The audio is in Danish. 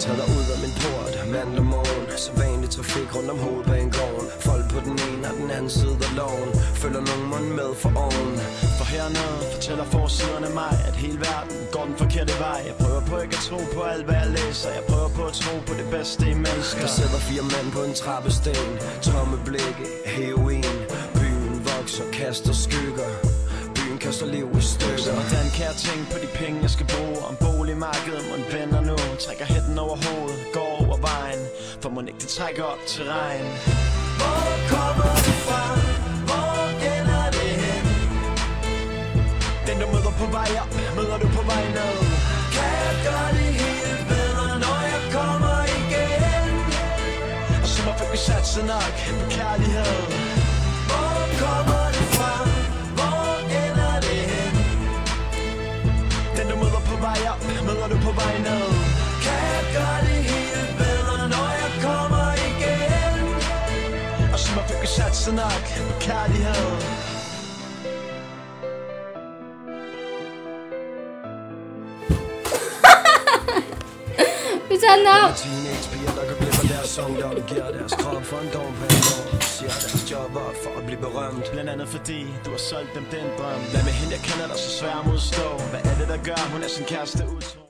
træder ud af min port mandag morgen. Så vanlig trafik rundt om hovedbanegården. Folk på den ene og den anden side af loven. Følger nogen mund med for oven. For hernede fortæller forsiderne mig, at hele verden går den forkerte vej. Jeg prøver på ikke at tro på alt hvad jeg læser. Jeg prøver på at tro på det bedste i mennesker. Der sidder 4 mænd på en trappesten. Tomme blikke, heroin. Byen vokser, kaster skygger. Byen kaster liv i stykker. Så hvordan kan jeg tænke på de penge jeg skal bruge? Om boligmarkedet må vender nu. Trækker hætten over hovedet, går over vejen. For må ikke det trækker op til regn. Hvor kommer du fra? Hvor ender det hen? Den du møder på vej op, møder du på vej ned. Kan jeg gøre det helt bedre, når jeg kommer igen? Og så må vi satse nok på kærlighed. Hvor kommer du fra? Hvor ender det hen? Den du møder på vej op, møder du på vej ned. Kan jeg gøre det helt bedre, når jeg kommer igen? Og så må vi satse nok på kærlighed. Alle teenagepiger, der kan glemme deres ungdom. Giver deres krop for en dom på en år. Siger deres job op for at blive berømt. Blandt andet fordi du har solgt dem den drøm. Hvad med hende, jeg kender dig så svær at modstå? Hvad er det der gør, hun er sin kæreste utro?